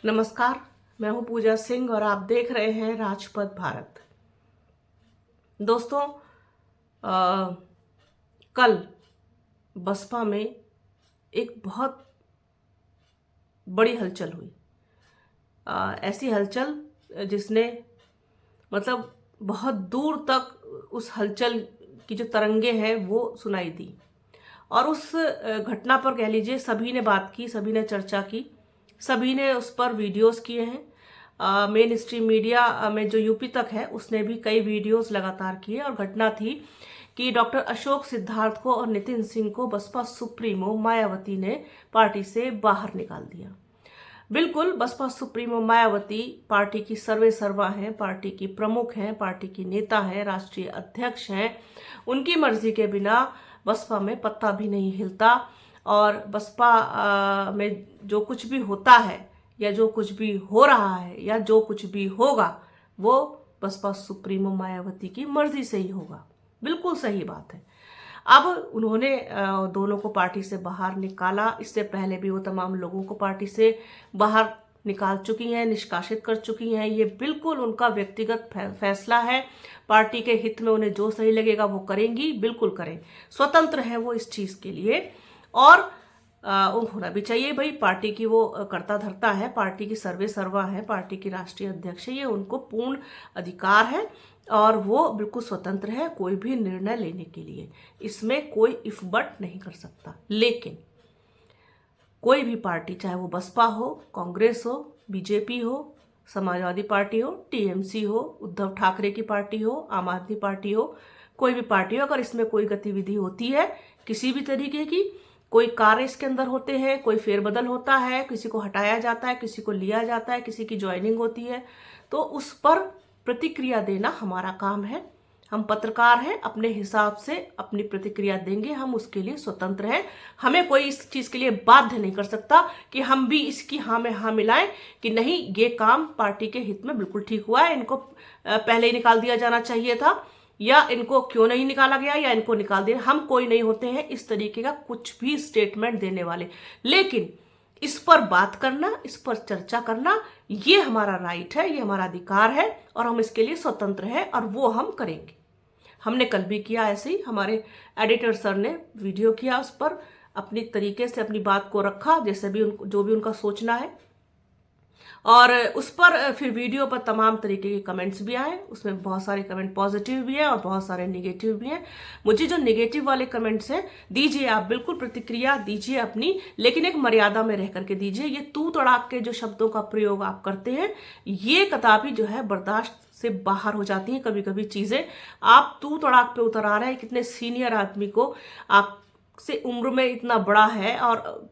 नमस्कार, मैं हूं पूजा सिंह और आप देख रहे हैं राजपथ भारत। दोस्तों, कल बसपा में एक बहुत बड़ी हलचल हुई। ऐसी हलचल जिसने मतलब बहुत दूर तक उस हलचल की जो तरंगे हैं वो सुनाई दी। और उस घटना पर कह लीजिए सभी ने बात की, सभी ने चर्चा की, सभी ने उस पर वीडियोस किए हैं। मेन स्ट्रीम मीडिया में जो यूपी तक है उसने भी कई वीडियोस लगातार किए। और घटना थी कि डॉक्टर अशोक सिद्धार्थ को और नितिन सिंह को बसपा सुप्रीमो मायावती ने पार्टी से बाहर निकाल दिया। बिल्कुल, बसपा सुप्रीमो मायावती पार्टी की सर्वे सर्वा हैं, पार्टी की प्रमुख हैं, पार्टी की नेता हैं, राष्ट्रीय अध्यक्ष हैं। उनकी मर्जी के बिना बसपा में पत्ता भी नहीं हिलता। और बसपा में जो कुछ भी होता है या जो कुछ भी हो रहा है या जो कुछ भी होगा वो बसपा सुप्रीमो मायावती की मर्जी से ही होगा। बिल्कुल सही बात है। अब उन्होंने दोनों को पार्टी से बाहर निकाला। इससे पहले भी वो तमाम लोगों को पार्टी से बाहर निकाल चुकी हैं, निष्कासित कर चुकी हैं। ये बिल्कुल उनका व्यक्तिगत फैसला है। पार्टी के हित में उन्हें जो सही लगेगा वो करेंगी, बिल्कुल करें, स्वतंत्र है वो इस चीज के लिए। और होना भी चाहिए भाई, पार्टी की वो कर्ता धर्ता है, पार्टी की सर्वे सर्वा है, पार्टी की राष्ट्रीय अध्यक्ष है, ये उनको पूर्ण अधिकार है और वो बिल्कुल स्वतंत्र है कोई भी निर्णय लेने के लिए। इसमें कोई इफ बट नहीं कर सकता। लेकिन कोई भी पार्टी, चाहे वो बसपा हो, कांग्रेस हो, बीजेपी हो, समाजवादी पार्टी हो, टीएमसी हो, उद्धव ठाकरे की पार्टी हो, आम आदमी पार्टी हो, कोई भी पार्टी हो, अगर इसमें कोई गतिविधि होती है किसी भी तरीके की, कोई कार्य इसके अंदर होते हैं, कोई फेरबदल होता है, किसी को हटाया जाता है, किसी को लिया जाता है, किसी की ज्वाइनिंग होती है, तो उस पर प्रतिक्रिया देना हमारा काम है। हम पत्रकार हैं, अपने हिसाब से अपनी प्रतिक्रिया देंगे, हम उसके लिए स्वतंत्र हैं। हमें कोई इस चीज के लिए बाध्य नहीं कर सकता कि हम भी इसकी हाँ में हाँ मिलाएं कि नहीं, ये काम पार्टी के हित में बिल्कुल ठीक हुआ है, इनको पहले ही निकाल दिया जाना चाहिए था, या इनको क्यों नहीं निकाला गया, या इनको निकाल दिया। हम कोई नहीं होते हैं इस तरीके का कुछ भी स्टेटमेंट देने वाले। लेकिन इस पर बात करना, इस पर चर्चा करना, ये हमारा राइट है, ये हमारा अधिकार है और हम इसके लिए स्वतंत्र हैं और वो हम करेंगे। हमने कल भी किया ऐसे ही, हमारे एडिटर सर ने वीडियो किया, उस पर अपनी तरीके से अपनी बात को रखा, जैसे भी उनको जो भी उनका सोचना है। और उस पर फिर वीडियो पर तमाम तरीके के कमेंट्स भी आए। उसमें बहुत सारे कमेंट पॉजिटिव भी हैं और बहुत सारे निगेटिव भी हैं। मुझे जो निगेटिव वाले कमेंट्स हैं, दीजिए, आप बिल्कुल प्रतिक्रिया दीजिए अपनी, लेकिन एक मर्यादा में रह करके दीजिए। ये तू तड़ाक के जो शब्दों का प्रयोग आप करते हैं, ये कदापि जो है बर्दाश्त से बाहर हो जाती हैं कभी कभी चीजें। आप तू तड़ाक पे उतर आ रहे हैं, कितने सीनियर आदमी को, आपसे उम्र में इतना बड़ा है और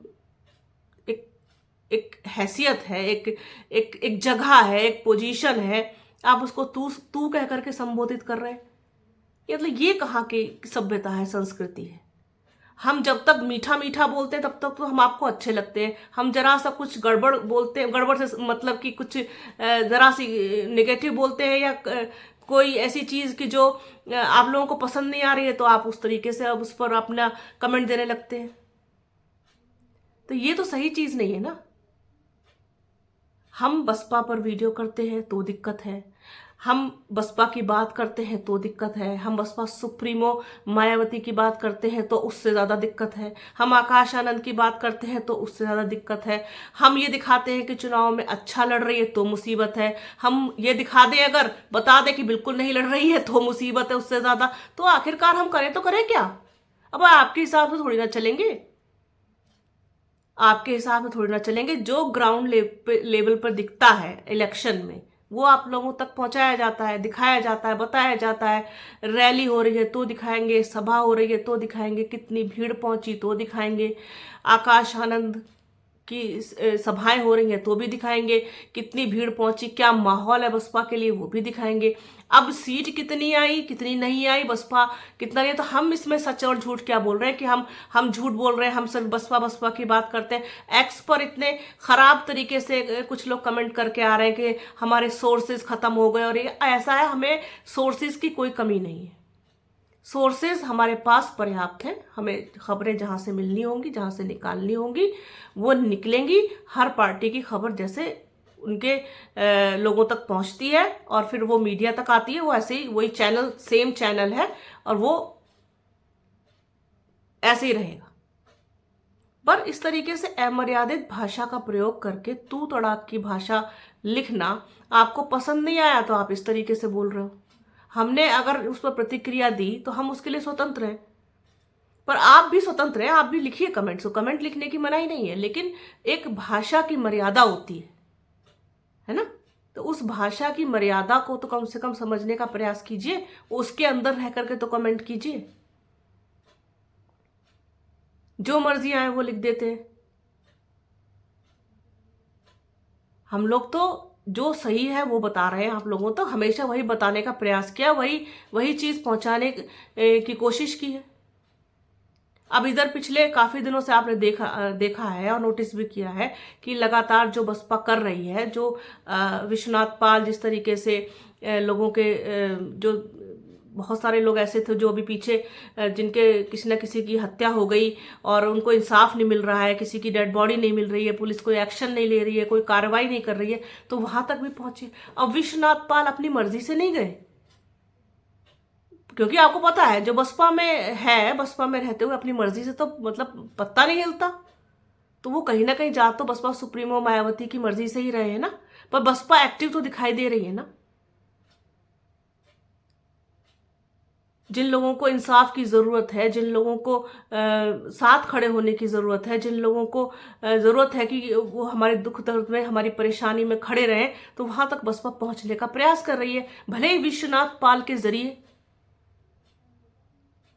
एक हैसियत है, एक एक एक जगह है, एक पोजीशन है, आप उसको तू तू कह करके संबोधित कर रहे हैं। ये मतलब ये कहाँ की सभ्यता है, संस्कृति है? हम जब तक मीठा मीठा बोलते हैं तब तक तो हम आपको अच्छे लगते हैं। हम जरा सा कुछ गड़बड़ बोलते हैं, गड़बड़ से मतलब कि कुछ जरा सी नेगेटिव बोलते हैं या कोई ऐसी चीज की जो आप लोगों को पसंद नहीं आ रही है, तो आप उस तरीके से अब उस पर अपना कमेंट देने लगते हैं। तो ये तो सही चीज नहीं है ना। हम बसपा पर वीडियो करते हैं तो दिक्कत है, हम बसपा की बात करते हैं तो दिक्कत है, हम बसपा सुप्रीमो मायावती की बात करते हैं तो उससे ज़्यादा दिक्कत है, हम आकाश आनंद की बात करते हैं तो उससे ज़्यादा दिक्कत है, हम ये दिखाते हैं कि चुनाव में अच्छा लड़ रही है तो मुसीबत है, हम ये दिखा दें, अगर बता दें कि बिल्कुल नहीं लड़ रही है तो मुसीबत है उससे ज़्यादा। तो आखिरकार हम करें तो करें क्या? अब आपके हिसाब से थोड़ी ना चलेंगे, आपके हिसाब से थोड़ी ना चलेंगे। जो ग्राउंड लेवल पर दिखता है इलेक्शन में, वो आप लोगों तक पहुंचाया जाता है, दिखाया जाता है, बताया जाता है। रैली हो रही है तो दिखाएंगे, सभा हो रही है तो दिखाएंगे, कितनी भीड़ पहुंची तो दिखाएंगे, आकाश आनंद की सभाएं हो रही हैं तो भी दिखाएंगे, कितनी भीड़ पहुंची, क्या माहौल है बसपा के लिए वो भी दिखाएंगे। अब सीट कितनी आई कितनी नहीं आई, बसपा कितना नहीं, तो हम इसमें सच और झूठ क्या बोल रहे हैं कि हम झूठ बोल रहे हैं, हम सिर्फ बसपा बसपा की बात करते हैं। एक्स पर इतने खराब तरीके से कुछ लोग कमेंट करके आ रहे हैं कि हमारे सोर्सेज खत्म हो गए, और ये ऐसा है, हमें सोर्सेज की कोई कमी नहीं है। सोर्सेज हमारे पास पर्याप्त हैं। हमें खबरें जहां से मिलनी होंगी, जहां से निकालनी होंगी वो निकलेंगी। हर पार्टी की खबर जैसे उनके लोगों तक पहुंचती है और फिर वो मीडिया तक आती है। वो ऐसे ही वही चैनल, सेम चैनल है और वो ऐसे ही रहेगा। पर इस तरीके से अमर्यादित भाषा का प्रयोग करके तू तड़ाक की भाषा लिखना आपको पसंद नहीं आया तो आप इस तरीके से बोल रहे हो। हमने अगर उस पर प्रतिक्रिया दी तो हम उसके लिए स्वतंत्र हैं, पर आप भी स्वतंत्र हैं, आप भी लिखिए कमेंट्स। कमेंट लिखने की मनाही नहीं है, लेकिन एक भाषा की मर्यादा होती है ना। तो उस भाषा की मर्यादा को तो कम से कम समझने का प्रयास कीजिए, उसके अंदर रह करके तो कमेंट कीजिए। जो मर्जी आए वो लिख देते हैं। हम लोग तो जो सही है वो बता रहे हैं, आप लोगों तो हमेशा वही बताने का प्रयास किया, वही वही चीज पहुंचाने की कोशिश की है। अब इधर पिछले काफी दिनों से आपने देखा है और नोटिस भी किया है कि लगातार जो बसपा कर रही है, जो विश्वनाथ पाल जिस तरीके से लोगों के जो बहुत सारे लोग ऐसे थे जो अभी पीछे जिनके किसी न किसी की हत्या हो गई और उनको इंसाफ नहीं मिल रहा है, किसी की डेड बॉडी नहीं मिल रही है, पुलिस कोई एक्शन नहीं ले रही है, कोई कार्रवाई नहीं कर रही है, तो वहां तक भी पहुंचे। अब विश्वनाथ पाल अपनी मर्जी से नहीं गए, क्योंकि आपको पता है जो बसपा में है, बसपा में रहते हुए अपनी मर्जी से तो मतलब पत्ता नहीं हिलता, तो वो कहीं ना कहीं जा तो बसपा सुप्रीमो मायावती की मर्जी से ही रहे हैं ना। पर बसपा एक्टिव तो दिखाई दे रही है ना। जिन लोगों को इंसाफ की जरूरत है, जिन लोगों को साथ खड़े होने की जरूरत है, जिन लोगों को जरूरत है कि वो हमारे दुख दर्द में, हमारी परेशानी में खड़े रहें, तो वहां तक बसपा पहुंचने का प्रयास कर रही है, भले ही विश्वनाथ पाल के जरिए।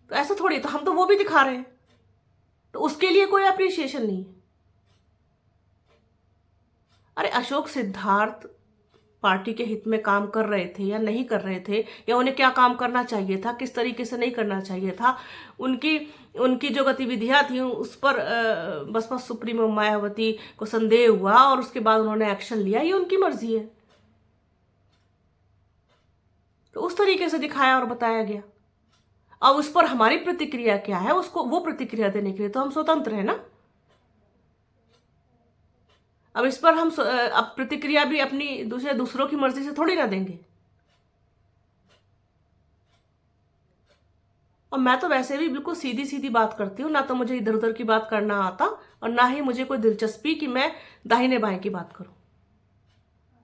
तो ऐसा थोड़ी, तो हम तो वो भी दिखा रहे हैं, तो उसके लिए कोई अप्रिसिएशन नहीं है। अरे अशोक सिद्धार्थ पार्टी के हित में काम कर रहे थे या नहीं कर रहे थे, या उन्हें क्या काम करना चाहिए था, किस तरीके से नहीं करना चाहिए था, उनकी उनकी जो गतिविधियां थी उस पर बसपा सुप्रीमो मायावती को संदेह हुआ और उसके बाद उन्होंने एक्शन लिया, ये उनकी मर्जी है। तो उस तरीके से दिखाया और बताया गया। अब उस पर हमारी प्रतिक्रिया क्या है, उसको वो प्रतिक्रिया देने के लिए तो हम स्वतंत्र है ना। अब इस पर हम अब प्रतिक्रिया भी अपनी दूसरों की मर्जी से थोड़ी ना देंगे। और मैं तो वैसे भी बिल्कुल सीधी सीधी बात करती हूँ, ना तो मुझे इधर उधर की बात करना आता और ना ही मुझे कोई दिलचस्पी कि मैं दाहिने बाएं की बात करूं।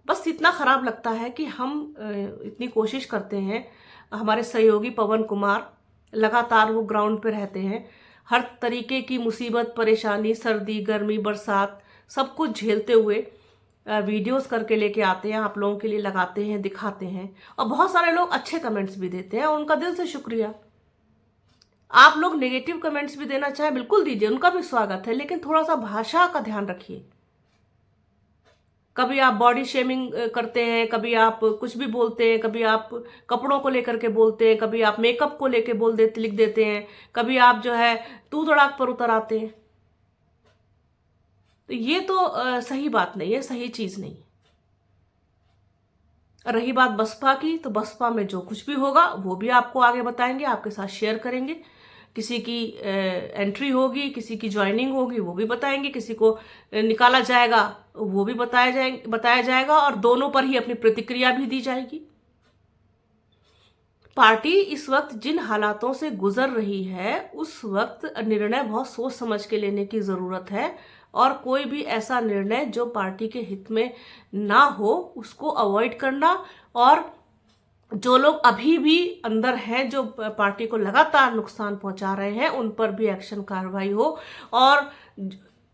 बस इतना खराब लगता है कि हम इतनी कोशिश करते हैं, हमारे सहयोगी पवन कुमार लगातार वो ग्राउंड पे रहते हैं, हर तरीके की मुसीबत, परेशानी, सर्दी, गर्मी, बरसात सब कुछ झेलते हुए वीडियोस करके लेके आते हैं, आप लोगों के लिए लगाते हैं, दिखाते हैं। और बहुत सारे लोग अच्छे कमेंट्स भी देते हैं, उनका दिल से शुक्रिया। आप लोग नेगेटिव कमेंट्स भी देना चाहे बिल्कुल दीजिए, उनका भी स्वागत है, लेकिन थोड़ा सा भाषा का ध्यान रखिए। कभी आप बॉडी शेमिंग करते हैं, कभी आप कुछ भी बोलते हैं, कभी आप कपड़ों को लेकर के बोलते हैं, कभी आप मेकअप को लेकर लिख देते हैं, कभी आप जो है तू तड़ाक पर उतर आते हैं। तो ये तो सही बात नहीं है, सही चीज नहीं है। रही बात बसपा की, तो बसपा में जो कुछ भी होगा वो भी आपको आगे बताएंगे, आपके साथ शेयर करेंगे। किसी की एंट्री होगी, किसी की ज्वाइनिंग होगी, वो भी बताएंगे, किसी को निकाला जाएगा वो भी बताया जाएगा और दोनों पर ही अपनी प्रतिक्रिया भी दी जाएगी। पार्टी इस वक्त जिन हालातों से गुजर रही है, उस वक्त निर्णय बहुत सोच समझ के लेने की जरूरत है और कोई भी ऐसा निर्णय जो पार्टी के हित में ना हो उसको अवॉइड करना, और जो लोग अभी भी अंदर हैं, जो पार्टी को लगातार नुकसान पहुंचा रहे हैं, उन पर भी एक्शन कार्रवाई हो। और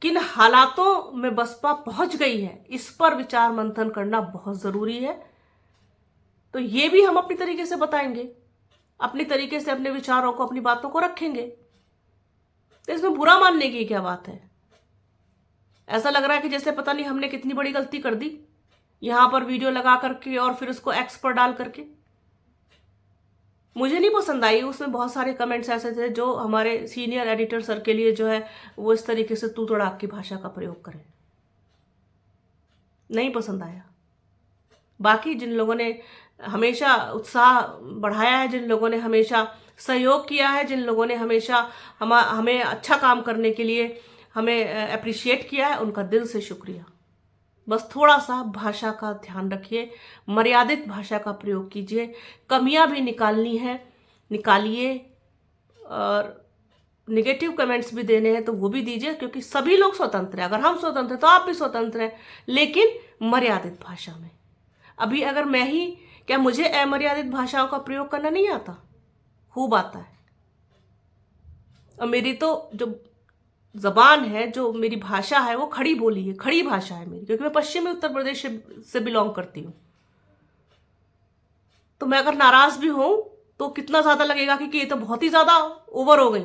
किन हालातों में बसपा पहुंच गई है इस पर विचार मंथन करना बहुत जरूरी है। तो ये भी हम अपनी तरीके से बताएंगे, अपनी तरीके से अपने विचारों को, अपनी बातों को रखेंगे। तो इसमें बुरा मानने की क्या बात है? ऐसा लग रहा है कि जैसे पता नहीं हमने कितनी बड़ी गलती कर दी यहां पर वीडियो लगा करके और फिर उसको एक्स पर डाल करके। मुझे नहीं पसंद आई, उसमें बहुत सारे कमेंट्स ऐसे थे जो हमारे सीनियर एडिटर सर के लिए जो है वो इस तरीके से तू तड़ाक की भाषा का प्रयोग करें, नहीं पसंद आया। बाकी जिन लोगों ने हमेशा उत्साह बढ़ाया है, जिन लोगों ने हमेशा सहयोग किया है, जिन लोगों ने हमेशा हमें अच्छा काम करने के लिए हमें अप्रिशिएट किया है, उनका दिल से शुक्रिया। बस थोड़ा सा भाषा का ध्यान रखिए, मर्यादित भाषा का प्रयोग कीजिए, कमियां भी निकालनी है निकालिए, और निगेटिव कमेंट्स भी देने हैं तो वो भी दीजिए, क्योंकि सभी लोग स्वतंत्र हैं। अगर हम स्वतंत्र हैं तो आप भी स्वतंत्र हैं, लेकिन मर्यादित भाषा में। अभी अगर मैं ही, क्या मुझे अमर्यादित भाषाओं का प्रयोग करना नहीं आता? खूब आता है। और मेरी तो जो जबान है, जो मेरी भाषा है, वो खड़ी बोली है, खड़ी भाषा है मेरी, क्योंकि मैं पश्चिमी उत्तर प्रदेश से बिलोंग करती हूँ। तो मैं अगर नाराज भी हूं तो कितना ज्यादा लगेगा कि ये तो बहुत ही ज्यादा ओवर हो गई।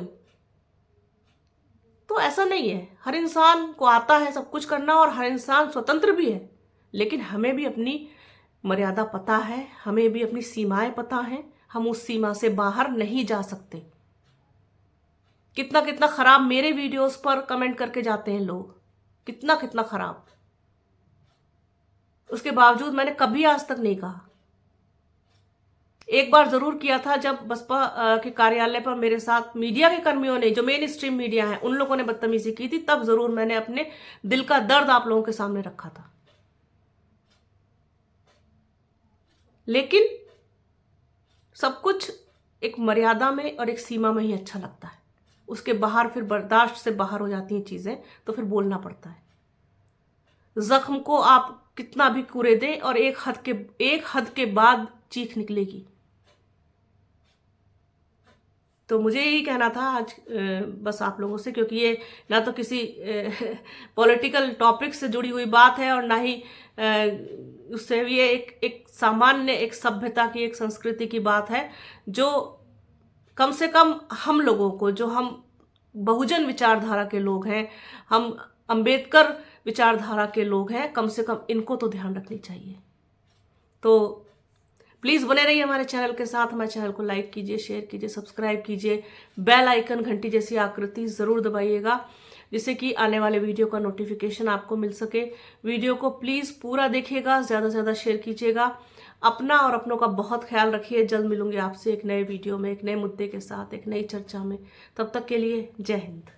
तो ऐसा नहीं है, हर इंसान को आता है सब कुछ करना, और हर इंसान स्वतंत्र भी है, लेकिन हमें भी अपनी मर्यादा पता है, हमें भी अपनी सीमाएं पता हैं। हम उस सीमा से बाहर नहीं जा सकते। कितना कितना खराब मेरे वीडियोस पर कमेंट करके जाते हैं लोग, कितना कितना खराब। उसके बावजूद मैंने कभी आज तक नहीं कहा। एक बार जरूर किया था, जब बसपा के कार्यालय पर मेरे साथ मीडिया के कर्मियों ने, जो मेन स्ट्रीम मीडिया है, उन लोगों ने बदतमीजी की थी, तब जरूर मैंने अपने दिल का दर्द आप लोगों के सामने रखा था। लेकिन सब कुछ एक मर्यादा में और एक सीमा में ही अच्छा लगता है। उसके बाहर फिर बर्दाश्त से बाहर हो जाती हैं चीजें, तो फिर बोलना पड़ता है। जख्म को आप कितना भी कुरे दें, और एक हद के बाद चीख निकलेगी। तो मुझे यही कहना था आज बस आप लोगों से, क्योंकि ये ना तो किसी पॉलिटिकल टॉपिक से जुड़ी हुई बात है, और ना ही उससे ये एक सामान्य, एक सभ्यता की, एक संस्कृति की बात है, जो कम से कम हम लोगों को, जो हम बहुजन विचारधारा के लोग हैं, हम अंबेडकर विचारधारा के लोग हैं, कम से कम इनको तो ध्यान रखनी चाहिए। तो प्लीज़ बने रहिए हमारे चैनल के साथ। हमारे चैनल को लाइक कीजिए, शेयर कीजिए, सब्सक्राइब कीजिए, बेल आइकन घंटी जैसी आकृति ज़रूर दबाइएगा, जिससे कि आने वाले वीडियो का नोटिफिकेशन आपको मिल सके। वीडियो को प्लीज़ पूरा देखिएगा, ज़्यादा से ज़्यादा शेयर कीजिएगा। अपना और अपनों का बहुत ख्याल रखिए। जल्द मिलूंगी आपसे एक नए वीडियो में, एक नए मुद्दे के साथ, एक नई चर्चा में। तब तक के लिए जय हिंद।